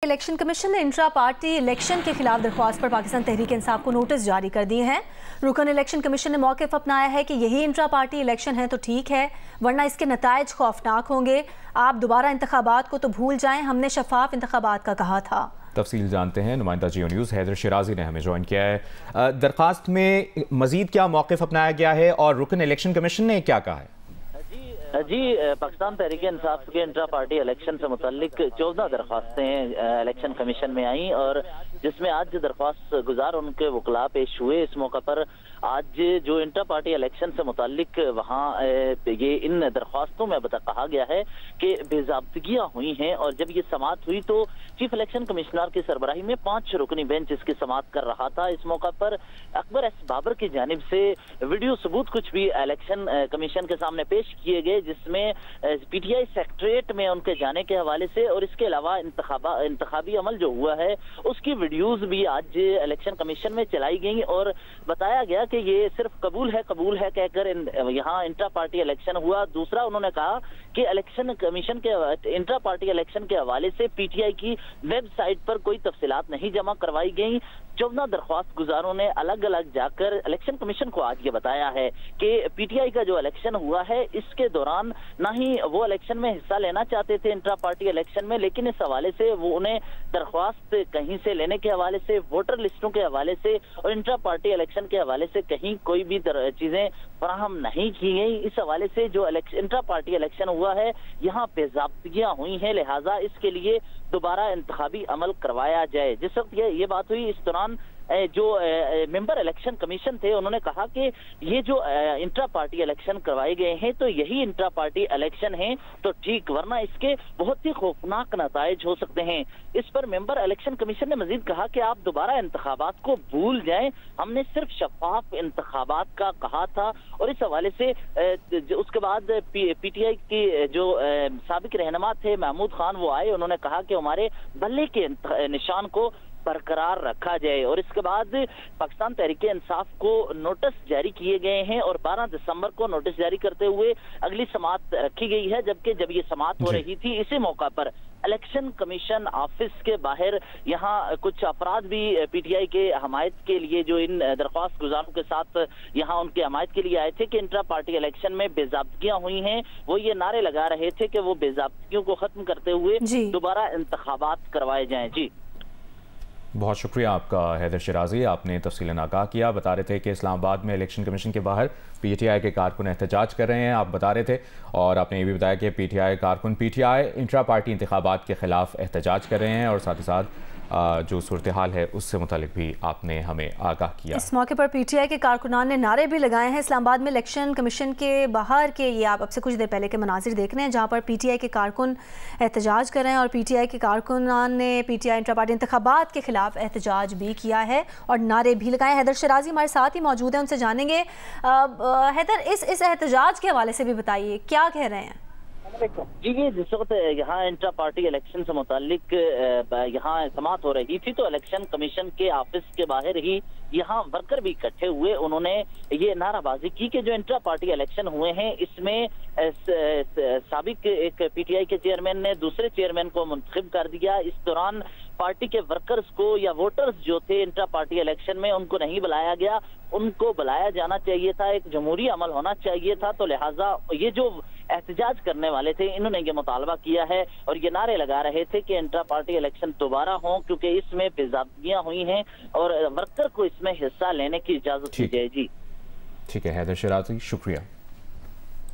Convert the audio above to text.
Election commission ने intra party election के खिलाफ दरख्वास्त पर पाकिस्तान तहरीक इंसाफ को नोटिस जारी कर दिए हैं। रुकन इलेक्शन कमीशन ने मौक़िफ़ अपनाया है कि यही इंट्रा पार्टी इलेक्शन है तो ठीक है, वरना इसके नताइज खौफनाक होंगे। आप दोबारा इंतखाबात को तो भूल जाएं, हमने शफाफ इंतखाबात का कहा था। तफसील जानते हैं, नुमाइंदा जियो न्यूज़ हैदर शिराजी ने हमें ज्वाइन किया है। दरख्वास्त में मजीद क्या मौक़िफ़ अपनाया गया है और रुकन इलेक्शन कमीशन ने क्या कहा है? जी, पाकिस्तान तहरीक इंसाफ के इंट्रा पार्टी इलेक्शन से मुतल्लिक 14 दरख्वास्तें इलेक्शन कमीशन में आई और जिसमें आज दरख्वास्त गुजार उनके वकला पेश हुए। इस मौका पर आज जो इंट्रा पार्टी इलेक्शन से मुतल्लिक वहाँ ये इन दरख्वास्तों में अब तक कहा गया है कि बेज़ाब्तगियाँ हुई हैं और जब ये समाअत हुई तो चीफ इलेक्शन कमिश्नर की सरबराही में 5 रुकनी बेंच इसकी समाअत कर रहा था। इस मौका पर अकबर एस बाबर की जानिब से वीडियो सबूत कुछ भी इलेक्शन कमीशन के सामने पेश किए गए, जिसमें पीटीआई सेक्रेटरीट में उनके जाने के हवाले से और इसके अलावा इंतखाबी अमल जो हुआ है उसकी वीडियोज भी आज इलेक्शन कमीशन में चलाई गई और बताया गया कि ये सिर्फ कबूल है कहकर यहाँ इंट्रा पार्टी इलेक्शन हुआ। दूसरा, उन्होंने कहा कि इलेक्शन कमीशन के इंट्रा पार्टी इलेक्शन के हवाले से पीटीआई की वेबसाइट पर कोई तफसीलात नहीं जमा करवाई गई। 14 दरख्वास्त गुजारों ने अलग अलग जाकर इलेक्शन कमीशन को आज ये बताया है कि पीटीआई का जो इलेक्शन हुआ है इसके दौरान ना ही वो इलेक्शन में हिस्सा लेना चाहते थे इंट्रा पार्टी इलेक्शन में, लेकिन इस हवाले से वो उन्हें दरख्वास्त कहीं से लेने के हवाले से, वोटर लिस्टों के हवाले से और इंट्रा पार्टी इलेक्शन के हवाले से कहीं कोई भी चीजें फराहम नहीं की गई। इस हवाले से जो इंट्रा पार्टी इलेक्शन हुआ है यहाँ बेज़ाब्तगियां हुई हैं, लिहाजा इसके लिए दोबारा इंतखाबी अमल करवाया जाए। जिस वक्त ये बात हुई, इस दौरान जो मेंबर इलेक्शन कमीशन थे उन्होंने कहा कि ये जो इंट्रा पार्टी इलेक्शन करवाए गए हैं तो यही इंट्रा पार्टी इलेक्शन है तो ठीक, वरना इसके बहुत ही खौफनाक नताइज हो सकते हैं। इस पर मेंबर इलेक्शन कमीशन ने मजीद कहा कि आप दोबारा इंतखाबात को भूल जाएं, हमने सिर्फ शफाफ इंतखाबात का कहा था। और इस हवाले से उसके बाद पीटीआई की जो साबिक रहनुमा थे महमूद खान, वो आए, उन्होंने कहा कि हमारे बल्ले के निशान को बरकरार रखा जाए और इसके बाद पाकिस्तान तहरीक इंसाफ को नोटिस जारी किए गए हैं और 12 दिसंबर को नोटिस जारी करते हुए अगली समाअत रखी गई है। जबकि जब ये समाअत हो रही थी इसी मौका पर इलेक्शन कमीशन ऑफिस के बाहर यहाँ कुछ अफराद भी पीटीआई के हमायत के लिए जो इन दरख्वास्त गुजारों के साथ यहाँ उनके हमायत के लिए आए थे कि इंट्रा पार्टी इलेक्शन में बेज़ाब्तगियां हुई हैं, वो ये नारे लगा रहे थे कि वो बेज़ाब्तगियों को खत्म करते हुए दोबारा इंतखाबात करवाए जाएं। जी, बहुत शुक्रिया आपका हैदर शिराजी, आपने तफसीलन आगाह किया। बता रहे थे कि इस्लामाबाद में इलेक्शन कमीशन के बाहर पीटीआई के कारकुन एहतजाज कर रहे हैं, आप बता रहे थे, और आपने ये भी बताया कि पीटीआई कारकुन पीटीआई इंट्रा पार्टी इंतखाबात के खिलाफ एहतजाज कर रहे हैं और साथ ही साथ जो सूरत हाल है उससे मुतालिक भी आपने हमें आगाह किया। इस मौके पर पीटीआई के कारकुनान ने नारे भी लगाए हैं। इस्लामाबाद में इलेक्शन कमीशन के बाहर के ये आप अब से कुछ देर पहले के मनाजिर देख रहे हैं जहाँ पर पीटीआई के कारकुन एहतजाज कर रहे हैं और पीटीआई के कारकुनान ने पीटीआई इंट्रा पार्टी इंतखाबात के खिलाफ एहतजाज भी किया है और नारे भी लगाए। हैदर शिराजी हमारे साथ ही मौजूद हैं, उनसे जानेंगे। हैदर, इस एहतजाज के हवाले से भी बताइए, क्या कह रहे हैं? जी, ये जिस वक्त यहाँ इंट्रा पार्टी इलेक्शन से मुतालिक यहाँ समाअत हो रही थी तो इलेक्शन कमीशन के ऑफिस के बाहर ही यहाँ वर्कर भी इकट्ठे हुए। उन्होंने ये नाराबाजी की कि जो इंट्रा पार्टी इलेक्शन हुए हैं इसमें साबिक एक पीटीआई के चेयरमैन ने दूसरे चेयरमैन को मुंतखब कर दिया। इस दौरान पार्टी के वर्कर्स को या वोटर्स जो थे इंट्रा पार्टी इलेक्शन में उनको नहीं बुलाया गया, उनको बुलाया जाना चाहिए था, एक जमहूरी अमल होना चाहिए था। तो लिहाजा ये जो एहतजाज करने वाले थे इन्होंने ये मुतालबा किया है और ये नारे लगा रहे थे कि इंट्रा पार्टी इलेक्शन दोबारा हो क्योंकि इसमें बेज़ाब्तगियां हुई हैं और वर्कर को इसमें हिस्सा लेने की इजाजत दी जाए। जी, ठीक है हैदर शिराजी, शुक्रिया।